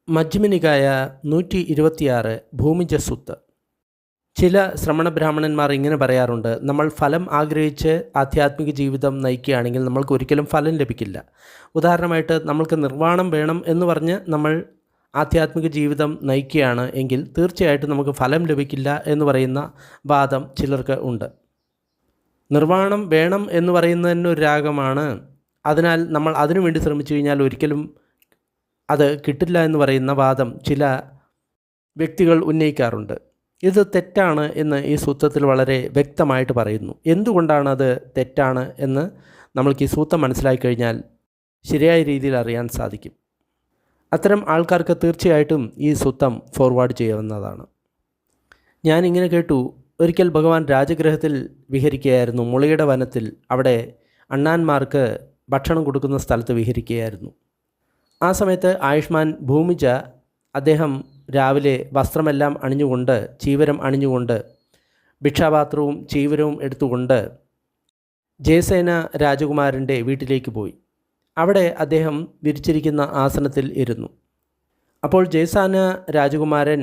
മജ്മി നികായ 126 ഭൂമിജ സുത്ത്. ചില ശ്രമണ ബ്രാഹ്മണന്മാർ ഇങ്ങനെ പറയാറുണ്ട്, നമ്മൾ ഫലം ആഗ്രഹിച്ച് ആധ്യാത്മിക ജീവിതം നയിക്കുകയാണെങ്കിൽ നമ്മൾക്ക് ഒരിക്കലും ഫലം ലഭിക്കില്ല. ഉദാഹരണമായിട്ട് നമ്മൾക്ക് നിർവ്വാണം വേണം എന്ന് പറഞ്ഞ് നമ്മൾ ആധ്യാത്മിക ജീവിതം നയിക്കുകയാണ് എങ്കിൽ തീർച്ചയായിട്ടും നമുക്ക് ഫലം ലഭിക്കില്ല എന്ന് പറയുന്ന വാദം ചിലർക്ക് ഉണ്ട്. നിർവ്വാണം വേണം എന്ന് പറയുന്നതിന് ഒരു രാഗമാണ്, അതിനാൽ നമ്മൾ അതിനു വേണ്ടി ശ്രമിച്ചു കഴിഞ്ഞാൽ ഒരിക്കലും അത് കിട്ടില്ല എന്ന് പറയുന്ന വാദം ചില വ്യക്തികൾ ഉന്നയിക്കാറുണ്ട്. ഇത് തെറ്റാണ് എന്ന് ഈ സൂത്രത്തിൽ വളരെ വ്യക്തമായിട്ട് പറയുന്നു. എന്തുകൊണ്ടാണ് അത് തെറ്റാണ് എന്ന് നമ്മൾക്ക് ഈ സൂത്രം മനസ്സിലാക്കി കഴിഞ്ഞാൽ ശരിയായ രീതിയിൽ അറിയാൻ സാധിക്കും. അത്തരം ആൾക്കാർക്ക് തീർച്ചയായിട്ടും ഈ സൂത്രം ഫോർവേഡ് ചെയ്യാവുന്നതാണ്. ഞാനിങ്ങനെ കേട്ടു, ഒരിക്കൽ ഭഗവാൻ രാജഗൃഹത്തിൽ വിഹരിക്കുകയായിരുന്നു. മുളയുടെ വനത്തിൽ അവിടെ അണ്ണാന്മാർക്ക് ഭക്ഷണം കൊടുക്കുന്ന സ്ഥലത്ത് വിഹരിക്കുകയായിരുന്നു. ആ സമയത്ത് ആയുഷ്മാൻ ഭൂമിജ അദ്ദേഹം രാവിലെ വസ്ത്രമെല്ലാം അണിഞ്ഞുകൊണ്ട്, ചീവരം അണിഞ്ഞുകൊണ്ട്, ഭിക്ഷാപാത്രവും ചീവരവും എടുത്തുകൊണ്ട് ജയസേന രാജകുമാരൻ്റെ വീട്ടിലേക്ക് പോയി. അവിടെ അദ്ദേഹം വിരിച്ചിരിക്കുന്ന ആസനത്തിൽ ഇരുന്നു. അപ്പോൾ ജയസേന രാജകുമാരൻ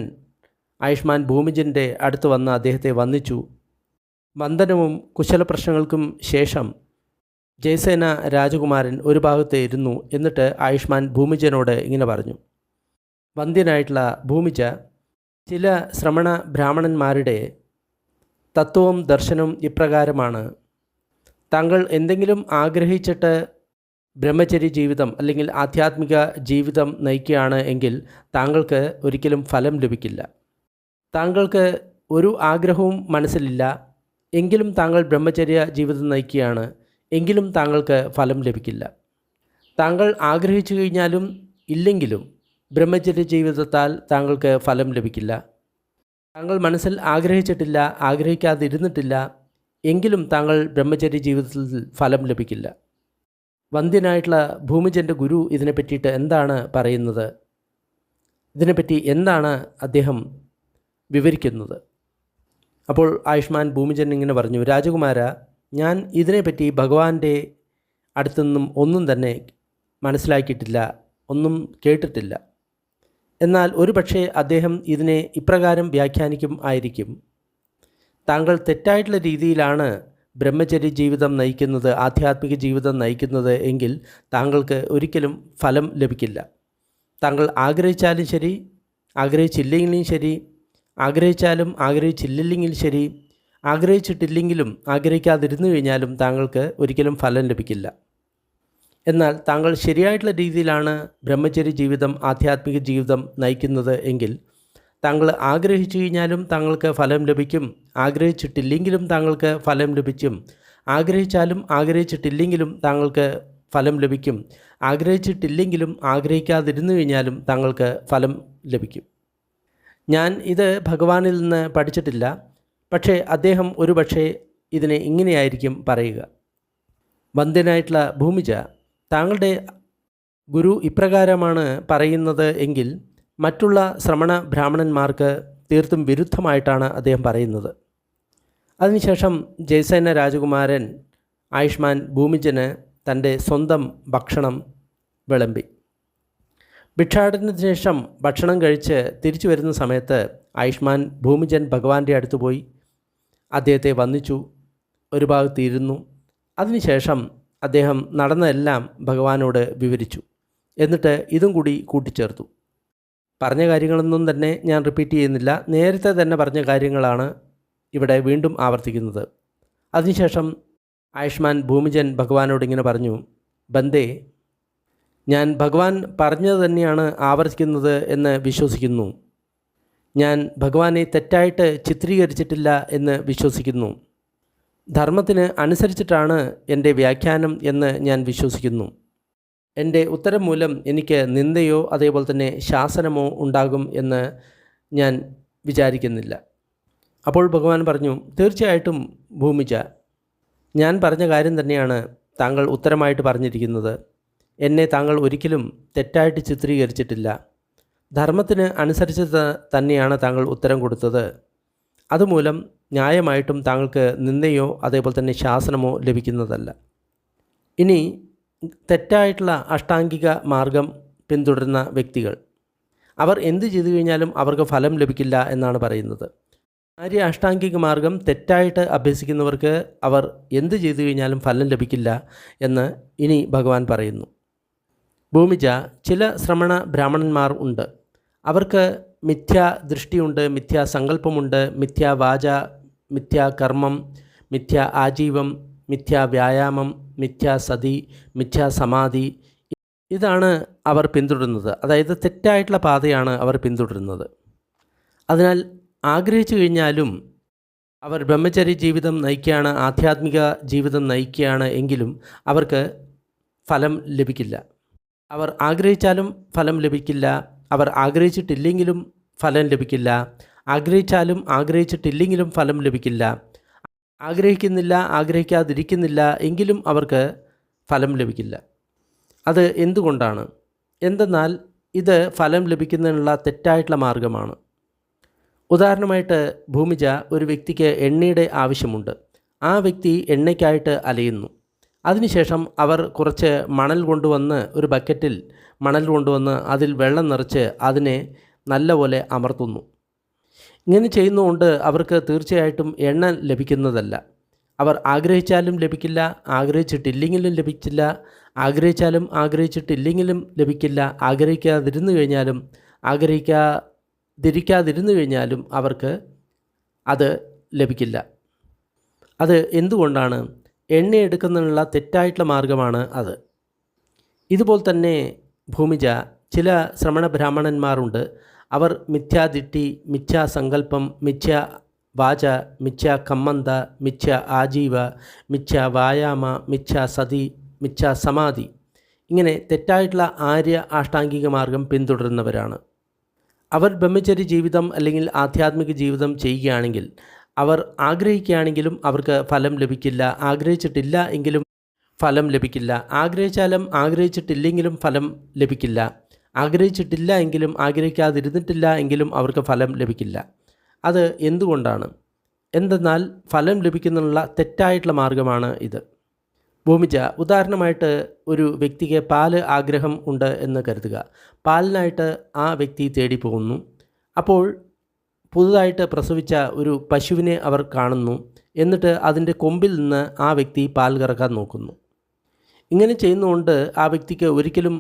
ആയുഷ്മാൻ ഭൂമിജൻ്റെ അടുത്ത് വന്ന് അദ്ദേഹത്തെ വന്ദിച്ചു. വന്ദനവും കുശലപ്രശ്നങ്ങൾക്കും ശേഷം ജയസേന രാജകുമാരൻ ഒരു ഭാഗത്ത് ഇരുന്നു. എന്നിട്ട് ആയുഷ്മാൻ ഭൂമിജനോട് ഇങ്ങനെ പറഞ്ഞു, വന്ധ്യനായിട്ടുള്ള ഭൂമിജ, ചില ശ്രമണ ബ്രാഹ്മണന്മാരുടെ തത്വവും ദർശനവും ഇപ്രകാരമാണ്. താങ്കൾ എന്തെങ്കിലും ആഗ്രഹിച്ചിട്ട് ബ്രഹ്മചര്യ ജീവിതം അല്ലെങ്കിൽ ആധ്യാത്മിക ജീവിതം നയിക്കുകയാണ് എങ്കിൽ താങ്കൾക്ക് ഒരിക്കലും ഫലം ലഭിക്കില്ല. താങ്കൾക്ക് ഒരു ആഗ്രഹവും മനസ്സിലില്ല എങ്കിലും താങ്കൾ ബ്രഹ്മചര്യ ജീവിതം നയിക്കുകയാണ് എങ്കിലും താങ്കൾക്ക് ഫലം ലഭിക്കില്ല. താങ്കൾ ആഗ്രഹിച്ചു കഴിഞ്ഞാലും ഇല്ലെങ്കിലും ബ്രഹ്മചര്യ ജീവിതത്താൽ താങ്കൾക്ക് ഫലം ലഭിക്കില്ല. താങ്കൾ മനസ്സിൽ ആഗ്രഹിച്ചിട്ടില്ല, ആഗ്രഹിക്കാതിരുന്നിട്ടില്ല എങ്കിലും താങ്കൾ ബ്രഹ്മചര്യ ജീവിതത്തിൽ ഫലം ലഭിക്കില്ല. വന്ധ്യനായിട്ടുള്ള ഭൂമിജൻ്റെ ഗുരു ഇതിനെ പറ്റിയിട്ട് എന്താണ് പറയുന്നത്? ഇതിനെപ്പറ്റി എന്താണ് അദ്ദേഹം വിവരിക്കുന്നത്? അപ്പോൾ ആയുഷ്മാൻ ഭൂമിജൻ ഇങ്ങനെ പറഞ്ഞു, രാജകുമാര, ഞാൻ ഇതിനെപ്പറ്റി ഭഗവാന്റെ അടുത്തുനിന്നും ഒന്നും തന്നെ മനസ്സിലാക്കിയിട്ടില്ല, ഒന്നും കേട്ടിട്ടില്ല. എന്നാൽ ഒരു പക്ഷേ അദ്ദേഹം ഇതിനെ ഇപ്രകാരം വ്യാഖ്യാനിക്കും ആയിരിക്കും. താങ്കൾ തെറ്റായിട്ടുള്ള രീതിയിലാണ് ബ്രഹ്മചര്യ ജീവിതം നയിക്കുന്നത്, ആധ്യാത്മിക ജീവിതം നയിക്കുന്നത് എങ്കിൽ താങ്കൾക്ക് ഒരിക്കലും ഫലം ലഭിക്കില്ല. താങ്കൾ ആഗ്രഹിച്ചാലും ശരി, ആഗ്രഹിച്ചില്ലെങ്കിലും ശരി, ആഗ്രഹിച്ചാലും ആഗ്രഹിച്ചില്ലെങ്കിലും ശരി, ആഗ്രഹിച്ചിട്ടില്ലെങ്കിലും ആഗ്രഹിക്കാതിരുന്നു കഴിഞ്ഞാലും താങ്കൾക്ക് ഒരിക്കലും ഫലം ലഭിക്കില്ല. എന്നാൽ താങ്കൾ ശരിയായിട്ടുള്ള രീതിയിലാണ് ബ്രഹ്മചര്യ ജീവിതം, ആധ്യാത്മിക ജീവിതം നയിക്കുന്നത് എങ്കിൽ താങ്കൾ ആഗ്രഹിച്ചു കഴിഞ്ഞാലും താങ്കൾക്ക് ഫലം ലഭിക്കും, ആഗ്രഹിച്ചിട്ടില്ലെങ്കിലും താങ്കൾക്ക് ഫലം ലഭിക്കും, ആഗ്രഹിച്ചാലും ആഗ്രഹിച്ചിട്ടില്ലെങ്കിലും താങ്കൾക്ക് ഫലം ലഭിക്കും, ആഗ്രഹിച്ചിട്ടില്ലെങ്കിലും ആഗ്രഹിക്കാതിരുന്നു കഴിഞ്ഞാലും താങ്കൾക്ക് ഫലം ലഭിക്കും. ഞാൻ ഇത് ഭഗവാനിൽ നിന്ന് പഠിച്ചിട്ടില്ല, പക്ഷേ അദ്ദേഹം ഒരു പക്ഷേ ഇതിനെ ഇങ്ങനെയായിരിക്കും പറയുക. വന്ധ്യനായിട്ടുള്ള ഭൂമിജ, താങ്കളുടെ ഗുരു ഇപ്രകാരമാണ് പറയുന്നത് എങ്കിൽ മറ്റുള്ള ശ്രമണ ബ്രാഹ്മണന്മാർക്ക് തീർത്തും വിരുദ്ധമായിട്ടാണ് അദ്ദേഹം പറയുന്നത്. അതിനുശേഷം ജയസേന രാജകുമാരൻ ആയുഷ്മാൻ ഭൂമിജന് തൻ്റെ സ്വന്തം ഭക്ഷണം വിളമ്പി. ഭിക്ഷാടനത്തിന് ശേഷം ഭക്ഷണം കഴിച്ച് തിരിച്ചു വരുന്ന സമയത്ത് ആയുഷ്മാൻ ഭൂമിജൻ ഭഗവാന്റെ അടുത്ത് പോയി അദ്ദേഹത്തെ വന്ദിച്ചു, ഒരു ഭാഗത്ത് ഇരുന്നു. അതിനുശേഷം അദ്ദേഹം നടന്നതെല്ലാം ഭഗവാനോട് വിവരിച്ചു. എന്നിട്ട് ഇതും കൂടി കൂട്ടിച്ചേർത്തു. പറഞ്ഞ കാര്യങ്ങളൊന്നും തന്നെ ഞാൻ റിപ്പീറ്റ് ചെയ്യുന്നില്ല, നേരത്തെ തന്നെ പറഞ്ഞ കാര്യങ്ങളാണ് ഇവിടെ വീണ്ടും ആവർത്തിക്കുന്നത്. അതിനുശേഷം ആയുഷ്മാൻ ഭൂമിജൻ ഭഗവാനോട് ഇങ്ങനെ പറഞ്ഞു, ബന്ദേ, ഞാൻ ഭഗവാൻ പറഞ്ഞത് തന്നെയാണ് ആവർത്തിക്കുന്നത് എന്ന് വിശ്വസിക്കുന്നു. ഞാൻ ഭഗവാനെ തെറ്റായിട്ട് ചിത്രീകരിച്ചിട്ടില്ല എന്ന് വിശ്വസിക്കുന്നു. ധർമ്മത്തിന് അനുസരിച്ചിട്ടാണ് എൻ്റെ വ്യാഖ്യാനം എന്ന് ഞാൻ വിശ്വസിക്കുന്നു. എൻ്റെ ഉത്തരം മൂലം എനിക്ക് നിന്ദയോ അതേപോലെ തന്നെ ശാസനമോ ഉണ്ടാകും എന്ന് ഞാൻ വിചാരിക്കുന്നില്ല. അപ്പോൾ ഭഗവാൻ പറഞ്ഞു, തീർച്ചയായിട്ടും ഭൂമിജ, ഞാൻ പറഞ്ഞ കാര്യം തന്നെയാണ് താങ്കൾ ഉത്തരമായിട്ട് പറഞ്ഞിരിക്കുന്നത്. എന്നെ താങ്കൾ ഒരിക്കലും തെറ്റായിട്ട് ചിത്രീകരിച്ചിട്ടില്ല. ധർമ്മത്തിന് അനുസരിച്ച് തന്നെയാണ് താങ്കൾ ഉത്തരം കൊടുത്തത്. അതുമൂലം ന്യായമായിട്ടും താങ്കൾക്ക് നിന്ദയോ അതേപോലെ തന്നെ ശാസനമോ ലഭിക്കുന്നതല്ല. ഇനി തെറ്റായിട്ടുള്ള അഷ്ടാംഗിക മാർഗം പിന്തുടരുന്ന വ്യക്തികൾ, അവർ എന്ത് ചെയ്തു കഴിഞ്ഞാലും അവർക്ക് ഫലം ലഭിക്കില്ല എന്നാണ് പറയുന്നത്. ആര്യ അഷ്ടാംഗിക മാർഗം തെറ്റായിട്ട് അഭ്യസിക്കുന്നവർക്ക് അവർ എന്ത് ചെയ്തു കഴിഞ്ഞാലും ഫലം ലഭിക്കില്ല എന്ന് ഇനി ഭഗവാൻ പറയുന്നു. ഭൂമിജ, ചില ശ്രമണ ബ്രാഹ്മണന്മാർ ഉണ്ട്. അവർക്ക് മിഥ്യാ ദൃഷ്ടിയുണ്ട്, മിഥ്യാ സങ്കല്പമുണ്ട്, മിഥ്യാ വാച, മിഥ്യാ കർമ്മം, മിഥ്യാ ആജീവം, മിഥ്യാ വ്യായാമം, മിഥ്യാ സതി, മിഥ്യാ സമാധി. ഇതാണ് അവർ പിന്തുടരുന്നത്. അതായത് തെറ്റായിട്ടുള്ള പാതയാണ് അവർ പിന്തുടരുന്നത്. അതിനാൽ ആഗ്രഹിച്ചു കഴിഞ്ഞാലും അവർ ബ്രഹ്മചര്യ ജീവിതം നയിക്കുകയാണ്, ആധ്യാത്മിക ജീവിതം നയിക്കുകയാണ് എങ്കിലും അവർക്ക് ഫലം ലഭിക്കില്ല. അവർ ആഗ്രഹിച്ചാലും ഫലം ലഭിക്കില്ല, അവർ ആഗ്രഹിച്ചിട്ടില്ലെങ്കിലും ഫലം ലഭിക്കില്ല, ആഗ്രഹിച്ചാലും ആഗ്രഹിച്ചിട്ടില്ലെങ്കിലും ഫലം ലഭിക്കില്ല, ആഗ്രഹിക്കുന്നില്ല ആഗ്രഹിക്കാതിരിക്കുന്നില്ല എങ്കിലും അവർക്ക് ഫലം ലഭിക്കില്ല. അത് എന്തുകൊണ്ടാണ്? എന്തെന്നാൽ ഇത് ഫലം ലഭിക്കുന്നതിനുള്ള തെറ്റായിട്ടുള്ള മാർഗമാണ്. ഉദാഹരണമായിട്ട് ഭൂമിജ, ഒരു വ്യക്തിക്ക് എണ്ണയുടെ ആവശ്യമുണ്ട്. ആ വ്യക്തി എണ്ണയ്ക്കായിട്ട് അലയുന്നു. അതിനുശേഷം അവർ കുറച്ച് മണൽ കൊണ്ടുവന്ന്, ഒരു ബക്കറ്റിൽ മണൽ കൊണ്ടുവന്ന് അതിൽ വെള്ളം നിറച്ച് അതിനെ നല്ലപോലെ അമർത്തുന്നു. ഇങ്ങനെ ചെയ്യുന്നതുകൊണ്ട് അവർക്ക് തീർച്ചയായിട്ടും എണ്ണ ലഭിക്കുന്നതല്ല. അവർ ആഗ്രഹിച്ചാലും ലഭിക്കില്ല, ആഗ്രഹിച്ചിട്ടില്ലെങ്കിലും ലഭിക്കില്ല, ആഗ്രഹിച്ചാലും ആഗ്രഹിച്ചിട്ടില്ലെങ്കിലും ലഭിക്കില്ല, ആഗ്രഹിക്കാതിരുന്നു കഴിഞ്ഞാലും അവർക്ക് അത് ലഭിക്കില്ല. അത് എന്തുകൊണ്ടാണ്? എണ്ണ എടുക്കുന്നതിനുള്ള തെറ്റായിട്ടുള്ള മാർഗമാണ് അത്. ഇതുപോലെ തന്നെ ഭൂമിജ, ചില ശ്രമണ ബ്രാഹ്മണന്മാരുണ്ട്. അവർ മിഥ്യാദിട്ടി, മിഥ്യാസങ്കല്പം, മിഥ്യാ വാച, മിഥ്യാ കമ്മന്ത, മിഥ്യാ ആജീവ, മിഥ്യാ വ്യായാമ, മിഥ്യാ സതി, മിഥ്യാ സമാധി, ഇങ്ങനെ തെറ്റായിട്ടുള്ള ആര്യ അഷ്ടാംഗിക മാർഗം പിന്തുടരുന്നവരാണ്. അവർ ബ്രഹ്മചര്യ ജീവിതം അല്ലെങ്കിൽ ആധ്യാത്മിക ജീവിതം ചെയ്യുകയാണെങ്കിൽ, അവർ ആഗ്രഹിക്കുകയാണെങ്കിലും അവർക്ക് ഫലം ലഭിക്കില്ല, ആഗ്രഹിച്ചിട്ടില്ല എങ്കിലും ഫലം ലഭിക്കില്ല, ആഗ്രഹിച്ചാലും ആഗ്രഹിച്ചിട്ടില്ലെങ്കിലും ഫലം ലഭിക്കില്ല, ആഗ്രഹിച്ചിട്ടില്ല എങ്കിലും ആഗ്രഹിക്കാതിരുന്നിട്ടില്ല എങ്കിലും അവർക്ക് ഫലം ലഭിക്കില്ല. അത് എന്തുകൊണ്ടാണ്? എന്തെന്നാൽ ഫലം ലഭിക്കുന്നതിനുള്ള തെറ്റായിട്ടുള്ള മാർഗമാണ് ഇത്. ഭൂമിജ, ഉദാഹരണമായിട്ട് ഒരു വ്യക്തിക്ക് പാല് ആഗ്രഹം ഉണ്ട് എന്ന് കരുതുക. പാലിനായിട്ട് ആ വ്യക്തി തേടി പോകുന്നു. അപ്പോൾ പുതുതായിട്ട് പ്രസവിച്ച ഒരു പശുവിനെ അവർ കാണുന്നു. എന്നിട്ട് അതിൻ്റെ കൊമ്പിൽ നിന്ന് ആ വ്യക്തി പാൽ കറക്കാൻ നോക്കുന്നു. ഇങ്ങനെ ചെയ്യുന്നതുകൊണ്ട് ആ വ്യക്തിക്ക് ഒരിക്കലും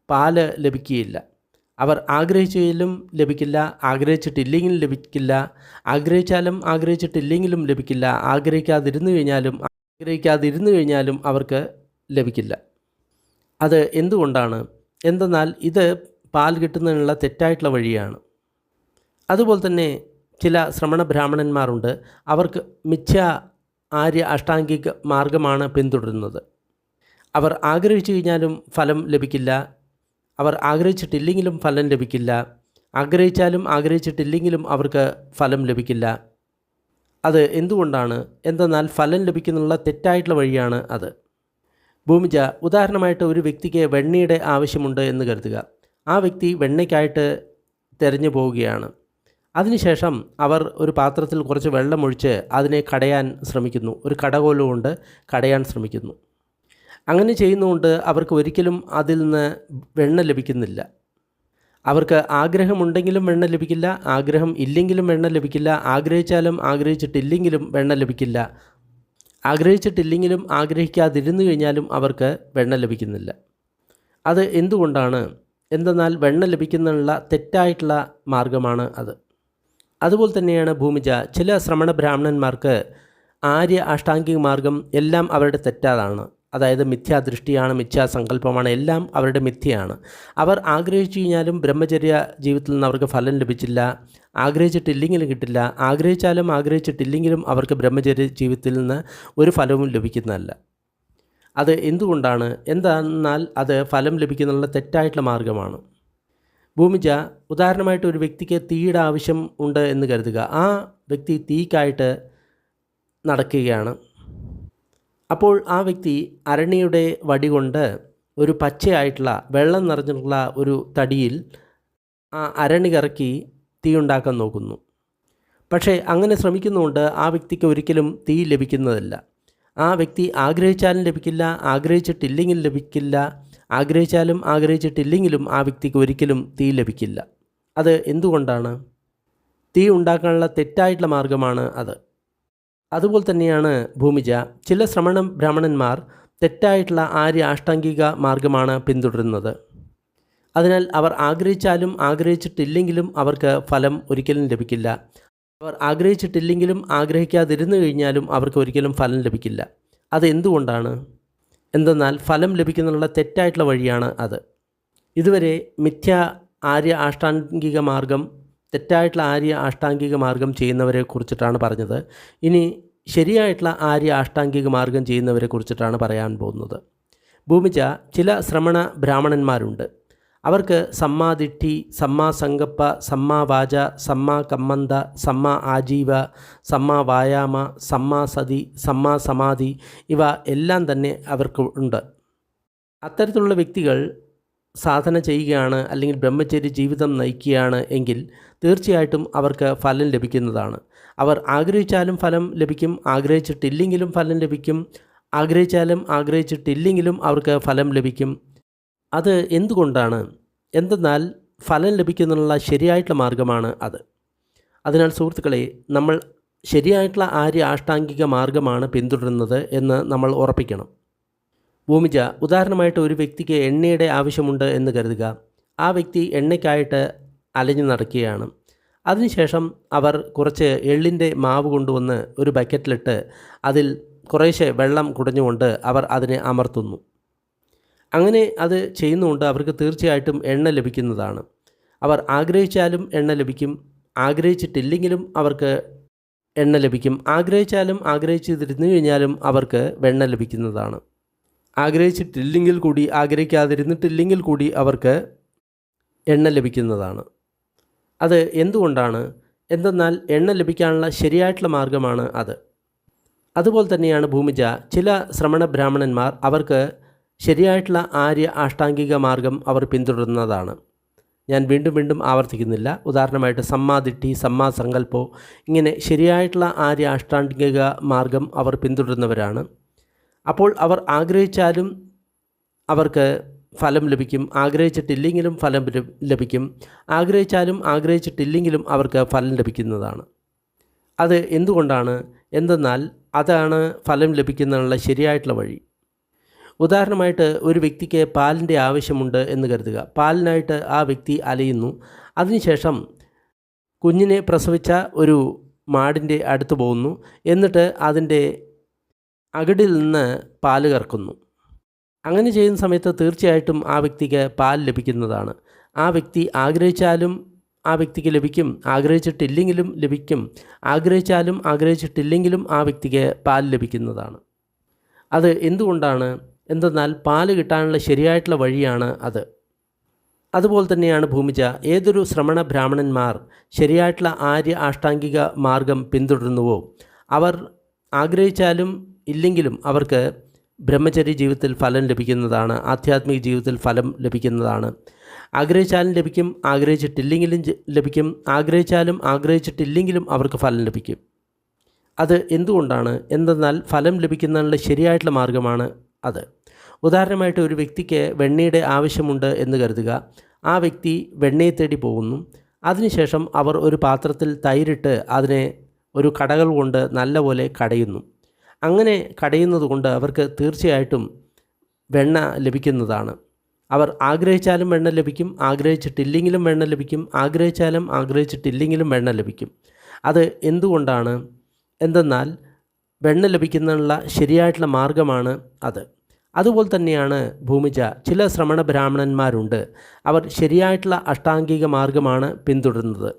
പാല് ലഭിക്കുകയില്ല. അവർ ആഗ്രഹിച്ചാലും ലഭിക്കില്ല, ആഗ്രഹിച്ചിട്ടില്ലെങ്കിലും ലഭിക്കില്ല, ആഗ്രഹിച്ചാലും ആഗ്രഹിച്ചിട്ടില്ലെങ്കിലും ലഭിക്കില്ല, ആഗ്രഹിക്കാതിരുന്നു കഴിഞ്ഞാലും അവർക്ക് ലഭിക്കില്ല. അത് എന്തുകൊണ്ടാണ്? എന്തെന്നാൽ ഇത് പാൽ കിട്ടുന്നതിനുള്ള തെറ്റായിട്ടുള്ള വഴിയാണ്. അതുപോലെ തന്നെ ചില ശ്രമണ ബ്രാഹ്മണന്മാരുണ്ട്. അവർക്ക് മിഥ്യാ ആര്യ അഷ്ടാംഗിക മാർഗമാണ് പിന്തുടരുന്നത്. അവർ ആഗ്രഹിച്ചു കഴിഞ്ഞാലും ഫലം ലഭിക്കില്ല, അവർ ആഗ്രഹിച്ചിട്ടില്ലെങ്കിലും ഫലം ലഭിക്കില്ല, ആഗ്രഹിച്ചാലും ആഗ്രഹിച്ചിട്ടില്ലെങ്കിലും അവർക്ക് ഫലം ലഭിക്കില്ല. അത് എന്തുകൊണ്ടാണ്? എന്തെന്നാൽ ഫലം ലഭിക്കുന്നുള്ള തെറ്റായിട്ടുള്ള വഴിയാണ് അത്. ഭൂമിജ, ഉദാഹരണമായിട്ട് ഒരു വ്യക്തിക്ക് വെണ്ണയുടെ ആവശ്യമുണ്ട് എന്ന് കരുതുക. ആ വ്യക്തി വെണ്ണയ്ക്കായിട്ട് തിരഞ്ഞു പോവുകയാണ്. അതിനുശേഷം അവർ ഒരു പാത്രത്തിൽ കുറച്ച് വെള്ളമൊഴിച്ച് അതിനെ കടയാൻ ശ്രമിക്കുന്നു, ഒരു കടകോല് കൊണ്ട് കടയാൻ ശ്രമിക്കുന്നു. അങ്ങനെ ചെയ്യുന്നതുകൊണ്ട് അവർക്ക് ഒരിക്കലും അതിൽ നിന്ന് വെണ്ണ ലഭിക്കുന്നില്ല. അവർക്ക് ആഗ്രഹമുണ്ടെങ്കിലും വെണ്ണ ലഭിക്കില്ല, ആഗ്രഹം ഇല്ലെങ്കിലും വെണ്ണ ലഭിക്കില്ല, ആഗ്രഹിച്ചാലും ആഗ്രഹിച്ചിട്ടില്ലെങ്കിലും വെണ്ണ ലഭിക്കില്ല, ആഗ്രഹിച്ചിട്ടില്ലെങ്കിലും ആഗ്രഹിക്കാതിരുന്നു കഴിഞ്ഞാലും അവർക്ക് വെണ്ണ ലഭിക്കുന്നില്ല. അത് എന്തുകൊണ്ടാണ്? എന്തെന്നാൽ വെണ്ണ ലഭിക്കുന്നതിനുള്ള തെറ്റായിട്ടുള്ള മാർഗമാണ് അത്. അതുപോലെ തന്നെയാണ് ഭൂമിജ, ചില ശ്രമണ ബ്രാഹ്മണന്മാർക്ക് ആര്യ അഷ്ടാംഗിക മാർഗം എല്ലാം അവരുടെ തെറ്റാതാണ്. അതായത് മിഥ്യാദൃഷ്ടിയാണ്, മിഥ്യാസങ്കല്പമാണ്, എല്ലാം അവരുടെ മിഥ്യയാണ്. അവർ ആഗ്രഹിച്ചു കഴിഞ്ഞാലും ബ്രഹ്മചര്യ ജീവിതത്തിൽ നിന്ന് അവർക്ക് ഫലം ലഭിച്ചില്ല, ആഗ്രഹിച്ചിട്ടില്ലെങ്കിലും കിട്ടില്ല, ആഗ്രഹിച്ചാലും ആഗ്രഹിച്ചിട്ടില്ലെങ്കിലും അവർക്ക് ബ്രഹ്മചര്യ ജീവിതത്തിൽ നിന്ന് ഒരു ഫലവും ലഭിക്കുന്നതല്ല. അത് എന്തുകൊണ്ടാണ്? എന്തെന്നാൽ അത് ഫലം ലഭിക്കുന്നുള്ള തെറ്റായിട്ടുള്ള മാർഗമാണ്. ഭൂമിജ, ഉദാഹരണമായിട്ട് ഒരു വ്യക്തിക്ക് തീയുടെ ആവശ്യം ഉണ്ട് എന്ന് കരുതുക. ആ വ്യക്തി തീക്കായിട്ട് നടക്കുകയാണ്. അപ്പോൾ ആ വ്യക്തി അരണിയുടെ വടി കൊണ്ട് ഒരു പച്ചയായിട്ടുള്ള വെള്ളം നിറഞ്ഞിട്ടുള്ള ഒരു തടിയിൽ ആ അരണി കറക്കി തീ ഉണ്ടാക്കാൻ നോക്കുന്നു. പക്ഷേ അങ്ങനെ ശ്രമിക്കുന്നതുകൊണ്ട് ആ വ്യക്തിക്ക് ഒരിക്കലും തീ ലഭിക്കുന്നതല്ല. ആ വ്യക്തി ആഗ്രഹിച്ചാലും ലഭിക്കില്ല, ആഗ്രഹിച്ചിട്ടില്ലെങ്കിലും ലഭിക്കില്ല, ആഗ്രഹിച്ചാലും ആഗ്രഹിച്ചിട്ടില്ലെങ്കിലും ആ വ്യക്തിക്ക് ഒരിക്കലും തീ ലഭിക്കില്ല. അത് എന്തുകൊണ്ടാണ്? തീ ഉണ്ടാക്കാനുള്ള തെറ്റായിട്ടുള്ള മാർഗമാണ് അത്. അതുപോലെ തന്നെയാണ് ഭൂമിജ. ചില ശ്രമണ ബ്രാഹ്മണന്മാർ തെറ്റായിട്ടുള്ള ആര്യ അഷ്ടാംഗിക മാർഗമാണ് പിന്തുടരുന്നത്. അതിനാൽ അവർ ആഗ്രഹിച്ചാലും ആഗ്രഹിച്ചിട്ടില്ലെങ്കിലും അവർക്ക് ഫലം ഒരിക്കലും ലഭിക്കില്ല. അവർ ആഗ്രഹിച്ചിട്ടില്ലെങ്കിലും ആഗ്രഹിക്കാതിരുന്നു കഴിഞ്ഞാലും അവർക്ക് ഒരിക്കലും ഫലം ലഭിക്കില്ല. അത് എന്തുകൊണ്ടാണ്? എന്തെന്നാൽ ഫലം ലഭിക്കുന്നതിനുള്ള തെറ്റായിട്ടുള്ള വഴിയാണ് അത്. ഇതുവരെ മിഥ്യ ആര്യ അഷ്ടാംഗിക മാർഗം, തെറ്റായിട്ടുള്ള ആര്യ അഷ്ടാംഗിക മാർഗം ചെയ്യുന്നവരെ കുറിച്ചിട്ടാണ് പറഞ്ഞത്. ഇനി ശരിയായിട്ടുള്ള ആര്യ അഷ്ടാംഗിക മാർഗം ചെയ്യുന്നവരെ കുറിച്ചിട്ടാണ് പറയാൻ പോകുന്നത്. ഭൂമിജ, ചില ശ്രമണ ബ്രാഹ്മണന്മാരുണ്ട്. അവർക്ക് സമ്മാദിട്ടി, സമ്മാ സങ്കപ്പ, സമ്മാ വാച, സമ്മാ കമ്മന്ത, സമ്മാ ആജീവ, സമ്മാ വായാമ, സമ്മാ സതി, സമ്മാ സമാധി ഇവ എല്ലാം തന്നെ അവർക്ക് ഉണ്ട്. അത്തരത്തിലുള്ള വ്യക്തികൾ സാധന ചെയ്യുകയാണ് അല്ലെങ്കിൽ ബ്രഹ്മചര്യ ജീവിതം നയിക്കുകയാണ് എങ്കിൽ തീർച്ചയായിട്ടും അവർക്ക് ഫലം ലഭിക്കുന്നതാണ്. അവർ ആഗ്രഹിച്ചാലും ഫലം ലഭിക്കും, ആഗ്രഹിച്ചിട്ടില്ലെങ്കിലും ഫലം ലഭിക്കും, ആഗ്രഹിച്ചാലും ആഗ്രഹിച്ചിട്ടില്ലെങ്കിലും അവർക്ക് ഫലം ലഭിക്കും. അത് എന്തുകൊണ്ടാണ്? എന്തെന്നാൽ ഫലം ലഭിക്കുന്നതിനുള്ള ശരിയായിട്ടുള്ള മാർഗമാണ് അത്. അതിനാൽ സുഹൃത്തുക്കളെ, നമ്മൾ ശരിയായിട്ടുള്ള ആര്യ അഷ്ടാംഗിക മാർഗമാണ് പിന്തുടരുന്നത് എന്ന് നമ്മൾ ഉറപ്പിക്കണം. ഭൂമിജ, ഉദാഹരണമായിട്ട് ഒരു വ്യക്തിക്ക് എണ്ണയുടെ ആവശ്യമുണ്ട് എന്ന് കരുതുക. ആ വ്യക്തി എണ്ണയ്ക്കായിട്ട് അലഞ്ഞു നടക്കുകയാണ്. അതിനുശേഷം അവർ കുറച്ച് എള്ളിൻ്റെ മാവ് കൊണ്ടുവന്ന് ഒരു ബക്കറ്റിലിട്ട് അതിൽ കുറേശ്ശെ വെള്ളം കുടഞ്ഞുകൊണ്ട് അവർ അതിനെ അമർത്തുന്നു. അങ്ങനെ അത് ചെയ്യുന്നതുകൊണ്ട് അവർക്ക് തീർച്ചയായിട്ടും എണ്ണ ലഭിക്കുന്നതാണ്. അവർ ആഗ്രഹിച്ചാലും എണ്ണ ലഭിക്കും, ആഗ്രഹിച്ചിട്ടില്ലെങ്കിലും അവർക്ക് എണ്ണ ലഭിക്കും, ആഗ്രഹിച്ചാലും ആഗ്രഹിച്ചിരുന്നു കഴിഞ്ഞാലും അവർക്ക് വെണ്ണ ലഭിക്കുന്നതാണ്. ആഗ്രഹിച്ചിട്ടില്ലെങ്കിൽ കൂടി ആഗ്രഹിക്കാതിരുന്നിട്ടില്ലെങ്കിൽ കൂടി അവർക്ക് എണ്ണ ലഭിക്കുന്നതാണ്. അത് എന്തുകൊണ്ടാണ്? എന്തെന്നാൽ എണ്ണ ലഭിക്കാനുള്ള ശരിയായിട്ടുള്ള മാർഗമാണ് അത്. അതുപോലെ തന്നെയാണ് ഭൂമിജ. ചില ശ്രമണ ബ്രാഹ്മണന്മാർ അവർക്ക് ശരിയായിട്ടുള്ള ആര്യ അഷ്ടാംഗിക മാർഗം അവർ പിന്തുടരുന്നതാണ്. ഞാൻ വീണ്ടും വീണ്ടും ആവർത്തിക്കുന്നില്ല. ഉദാഹരണമായിട്ട് സമ്മാദിട്ടി, സമ്മാ സങ്കല്പോ ഇങ്ങനെ ശരിയായിട്ടുള്ള ആര്യ അഷ്ടാംഗിക മാർഗം അവർ പിന്തുടരുന്നവരാണ്. അപ്പോൾ അവർ ആഗ്രഹിച്ചാലും അവർക്ക് ഫലം ലഭിക്കും, ആഗ്രഹിച്ചിട്ടില്ലെങ്കിലും ഫലം ലഭിക്കും, ആഗ്രഹിച്ചാലും ആഗ്രഹിച്ചിട്ടില്ലെങ്കിലും അവർക്ക് ഫലം ലഭിക്കുന്നതാണ്. അത് എന്തുകൊണ്ടാണ്? എന്തെന്നാൽ അതാണ് ഫലം ലഭിക്കുന്നതിനുള്ള ശരിയായിട്ടുള്ള വഴി. ഉദാഹരണമായിട്ട് ഒരു വ്യക്തിക്ക് പാലിൻ്റെ ആവശ്യമുണ്ട് എന്ന് കരുതുക. പാലിനായിട്ട് ആ വ്യക്തി അലയുന്നു. അതിനുശേഷം കുഞ്ഞിനെ പ്രസവിച്ച ഒരു മാടിൻ്റെ അടുത്ത് പോകുന്നു. എന്നിട്ട് അതിൻ്റെ അകിടിൽ നിന്ന് പാല് കറക്കുന്നു. അങ്ങനെ ചെയ്യുന്ന സമയത്ത് തീർച്ചയായിട്ടും ആ വ്യക്തിക്ക് പാൽ ലഭിക്കുന്നതാണ്. ആ വ്യക്തി ആഗ്രഹിച്ചാലും ആ വ്യക്തിക്ക് ലഭിക്കും, ആഗ്രഹിച്ചിട്ടില്ലെങ്കിലും ലഭിക്കും, ആഗ്രഹിച്ചാലും ആഗ്രഹിച്ചിട്ടില്ലെങ്കിലും ആ വ്യക്തിക്ക് പാൽ ലഭിക്കുന്നതാണ്. അത് എന്തുകൊണ്ടാണ്? എന്തെന്നാൽ പാല് കിട്ടാനുള്ള ശരിയായിട്ടുള്ള വഴിയാണ് അത്. അതുപോലെ തന്നെയാണ് ഭൂമിജ. ഏതൊരു ശ്രമണ ബ്രാഹ്മണന്മാർ ശരിയായിട്ടുള്ള ആര്യ അഷ്ടാംഗിക മാർഗം പിന്തുടരുന്നുവോ അവർ ആഗ്രഹിച്ചാലും ഇല്ലെങ്കിലും അവർക്ക് ബ്രഹ്മചര്യ ജീവിതത്തിൽ ഫലം ലഭിക്കുന്നതാണ്, ആധ്യാത്മിക ജീവിതത്തിൽ ഫലം ലഭിക്കുന്നതാണ്. ആഗ്രഹിച്ചാലും ലഭിക്കും, ആഗ്രഹിച്ചിട്ടില്ലെങ്കിലും ലഭിക്കും, ആഗ്രഹിച്ചാലും ആഗ്രഹിച്ചിട്ടില്ലെങ്കിലും അവർക്ക് ഫലം ലഭിക്കും. അത് എന്തുകൊണ്ടാണ്? എന്തെന്നാൽ ഫലം ലഭിക്കുന്നതിനുള്ള ശരിയായിട്ടുള്ള മാർഗമാണ് അത്. ഉദാഹരണമായിട്ട് ഒരു വ്യക്തിക്ക് വെണ്ണയുടെ ആവശ്യമുണ്ട് എന്ന് കരുതുക. ആ വ്യക്തി വെണ്ണയെ തേടി പോകുന്നു. അതിനുശേഷം അവർ ഒരു പാത്രത്തിൽ തൈരിട്ട് അതിനെ ഒരു കടകൾ കൊണ്ട് നല്ലപോലെ കടയുന്നു. അങ്ങനെ കടയുന്നത് കൊണ്ട് അവർക്ക് തീർച്ചയായിട്ടും വെണ്ണ ലഭിക്കുന്നതാണ്. അവർ ആഗ്രഹിച്ചാലും വെണ്ണ ലഭിക്കും, ആഗ്രഹിച്ചിട്ടില്ലെങ്കിലും വെണ്ണ ലഭിക്കും, ആഗ്രഹിച്ചാലും ആഗ്രഹിച്ചിട്ടില്ലെങ്കിലും വെണ്ണ ലഭിക്കും. അത് എന്തുകൊണ്ടാണ്? എന്തെന്നാൽ വെണ്ണ ലഭിക്കുന്നതിനുള്ള ശരിയായിട്ടുള്ള മാർഗമാണ് അത്. അതുപോലെ തന്നെയാണ് ഭൂമിജ. ചില ശ്രമണ ബ്രാഹ്മണന്മാരുണ്ട്. അവർ ശരിയായിട്ടുള്ള അഷ്ടാംഗിക മാർഗമാണ് പിന്തുടരുന്നത്.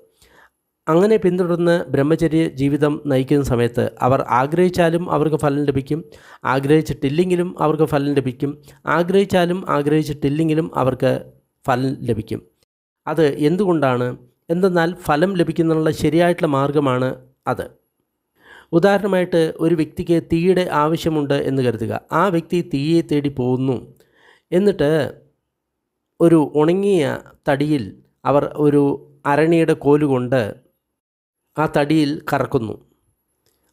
അങ്ങനെ പിന്തുടർന്ന് ബ്രഹ്മചര്യ ജീവിതം നയിക്കുന്ന സമയത്ത് അവർ ആഗ്രഹിച്ചാലും അവർക്ക് ഫലം ലഭിക്കും, ആഗ്രഹിച്ചിട്ടില്ലെങ്കിലും അവർക്ക് ഫലം ലഭിക്കും, ആഗ്രഹിച്ചാലും ആഗ്രഹിച്ചിട്ടില്ലെങ്കിലും അവർക്ക് ഫലം ലഭിക്കും. അത് എന്തുകൊണ്ടാണ്? എന്തെന്നാൽ ഫലം ലഭിക്കുന്നതിനുള്ള ശരിയായിട്ടുള്ള മാർഗമാണ് അത്. ഉദാഹരണമായിട്ട് ഒരു വ്യക്തിക്ക് തീയുടെ ആവശ്യമുണ്ട് എന്ന് കരുതുക. ആ വ്യക്തി തീയെ തേടി പോകുന്നു. എന്നിട്ട് ഒരു ഉണങ്ങിയ തടിയിൽ അവർ ഒരു അരണിയുടെ കോലുകൊണ്ട് ആ തടിയിൽ കറക്കുന്നു.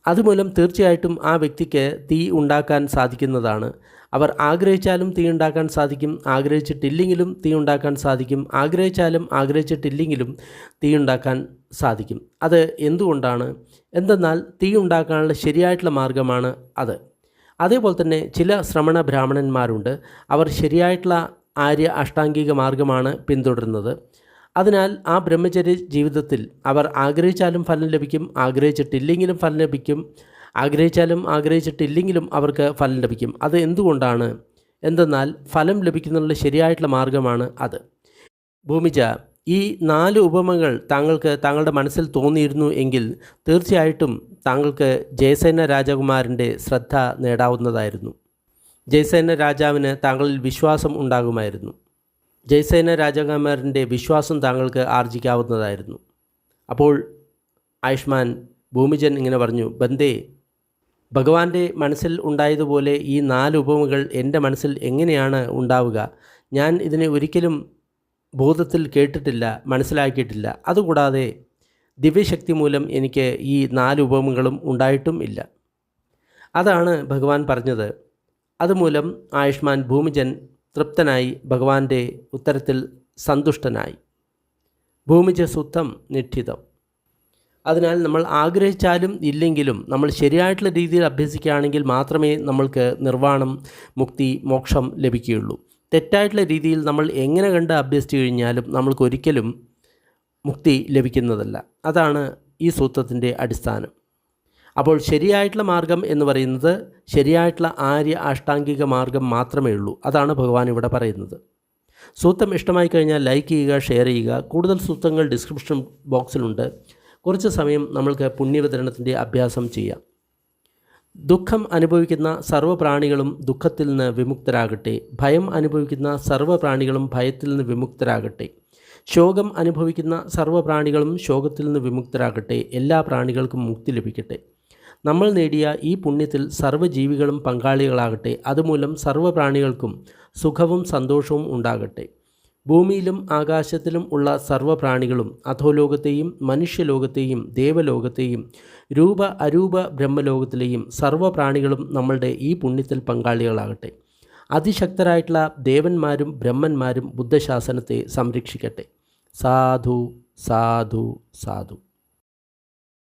അതുമൂലം തീർച്ചയായിട്ടും ആ വ്യക്തിക്ക് തീ ഉണ്ടാക്കാൻ സാധിക്കുന്നതാണ്. അവർ ആഗ്രഹിച്ചാലും തീ ഉണ്ടാക്കാൻ സാധിക്കും, ആഗ്രഹിച്ചിട്ടില്ലെങ്കിലും തീ ഉണ്ടാക്കാൻ സാധിക്കും, ആഗ്രഹിച്ചാലും ആഗ്രഹിച്ചിട്ടില്ലെങ്കിലും തീ ഉണ്ടാക്കാൻ സാധിക്കും. അത് എന്തുകൊണ്ടാണ്? എന്തെന്നാൽ തീ ഉണ്ടാക്കാനുള്ള ശരിയായിട്ടുള്ള മാർഗ്ഗമാണ് അത്. അതേപോലെ തന്നെ ചില ശ്രമണ ബ്രാഹ്മണന്മാരുണ്ട്. അവർ ശരിയായിട്ടുള്ള ആര്യ അഷ്ടാംഗിക മാർഗ്ഗമാണ് പിന്തുടരുന്നത്. അതിനാൽ ആ ബ്രഹ്മചര്യ ജീവിതത്തിൽ അവർ ആഗ്രഹിച്ചാലും ഫലം ലഭിക്കും, ആഗ്രഹിച്ചിട്ടില്ലെങ്കിലും ഫലം ലഭിക്കും, ആഗ്രഹിച്ചാലും ആഗ്രഹിച്ചിട്ടില്ലെങ്കിലും അവർക്ക് ഫലം ലഭിക്കും. അത് എന്തുകൊണ്ടാണ്? എന്തെന്നാൽ ഫലം ലഭിക്കുന്നതിനുള്ള ശരിയായിട്ടുള്ള മാർഗ്ഗമാണ് അത്. ഭൂമിജ, ഈ 4 ഉപമകൾ താങ്കൾക്ക് താങ്കളുടെ മനസ്സിൽ തോന്നിയിരുന്നു എങ്കിൽ തീർച്ചയായിട്ടും താങ്കൾക്ക് ജയസേന രാജകുമാരൻ്റെ ശ്രദ്ധ നേടാവുന്നതായിരുന്നു. ജയസേന രാജാവിന് താങ്കളിൽ വിശ്വാസം ഉണ്ടാകുമായിരുന്നു. ജയസേന രാജകുമാരൻ്റെ വിശ്വാസം താങ്കൾക്ക് ആർജിക്കാവുന്നതായിരുന്നു. അപ്പോൾ ആയുഷ്മാൻ ഭൂമിജൻ ഇങ്ങനെ പറഞ്ഞു, ബന്ദേ, ഭഗവാന്റെ മനസ്സിൽ ഉണ്ടായതുപോലെ ഈ 4 ഉപമകൾ എൻ്റെ മനസ്സിൽ എങ്ങനെയാണ് ഉണ്ടാവുക? ഞാൻ ഇതിനെ ഒരിക്കലും ബോധത്തിൽ കേട്ടിട്ടില്ല, മനസ്സിലാക്കിയിട്ടില്ല. അതുകൂടാതെ ദിവ്യശക്തി മൂലം എനിക്ക് ഈ 4 ഉപമകളും ഉണ്ടായിട്ടും ഇല്ല. അതാണ് ഭഗവാൻ പറഞ്ഞത്. അതുമൂലം ആയുഷ്മാൻ ഭൂമിജൻ തൃപ്തനായി, ഭഗവാന്റെ ഉത്തരത്തിൽ സന്തുഷ്ടനായി. ഭൂമിജ സുത്തം നിഠിതം. അതിനാൽ നമ്മൾ ആഗ്രഹിച്ചാലും ഇല്ലെങ്കിലും നമ്മൾ ശരിയായിട്ടുള്ള രീതിയിൽ അഭ്യസിക്കുകയാണെങ്കിൽ മാത്രമേ നമ്മൾക്ക് നിർവ്വാണം, മുക്തി, മോക്ഷം ലഭിക്കുകയുള്ളൂ. തെറ്റായിട്ടുള്ള രീതിയിൽ നമ്മൾ എങ്ങനെ കണ്ട് അഭ്യസിച്ചു കഴിഞ്ഞാലും നമ്മൾക്കൊരിക്കലും മുക്തി ലഭിക്കുന്നതല്ല. അതാണ് ഈ സൂത്രത്തിൻ്റെ അടിസ്ഥാനം. അപ്പോൾ ശരിയായിട്ടുള്ള മാർഗം എന്ന് പറയുന്നത് ശരിയായിട്ടുള്ള ആര്യ അഷ്ടാംഗിക മാർഗം മാത്രമേ ഉള്ളൂ. അതാണ് ഭഗവാൻ ഇവിടെ പറയുന്നത്. സൂത്രം ഇഷ്ടമായി കഴിഞ്ഞാൽ ലൈക്ക് ചെയ്യുക, ഷെയർ ചെയ്യുക. കൂടുതൽ സൂത്രങ്ങൾ ഡിസ്ക്രിപ്ഷൻ ബോക്സിലുണ്ട്. കുറച്ച് സമയം നമ്മൾക്ക് പുണ്യവിതരണത്തിൻ്റെ അഭ്യാസം ചെയ്യാം. ദുഃഖം അനുഭവിക്കുന്ന സർവ്വപ്രാണികളും ദുഃഖത്തിൽ നിന്ന് വിമുക്തരാകട്ടെ. ഭയം അനുഭവിക്കുന്ന സർവ്വപ്രാണികളും ഭയത്തിൽ നിന്ന് വിമുക്തരാകട്ടെ. ശോകം അനുഭവിക്കുന്ന സർവ്വപ്രാണികളും ശോകത്തിൽ നിന്ന് വിമുക്തരാകട്ടെ. എല്ലാ പ്രാണികൾക്കും മുക്തി ലഭിക്കട്ടെ. നമ്മൾ നേടിയ ഈ പുണ്യത്തിൽ സർവ്വജീവികളും പങ്കാളികളാകട്ടെ. അതുമൂലം സർവ്വപ്രാണികൾക്കും സുഖവും സന്തോഷവും ഉണ്ടാകട്ടെ. ഭൂമിയിലും ആകാശത്തിലും ഉള്ള സർവ്വപ്രാണികളും അധോലോകത്തെയും മനുഷ്യലോകത്തെയും ദേവലോകത്തെയും രൂപ അരൂപ ബ്രഹ്മലോകത്തിലെയും സർവ്വപ്രാണികളും നമ്മളുടെ ഈ പുണ്യത്തിൽ പങ്കാളികളാകട്ടെ. അതിശക്തരായിട്ടുള്ള ദേവന്മാരും ബ്രഹ്മന്മാരും ബുദ്ധശാസനത്തെ സംരക്ഷിക്കട്ടെ. സാധു സാധു സാധു.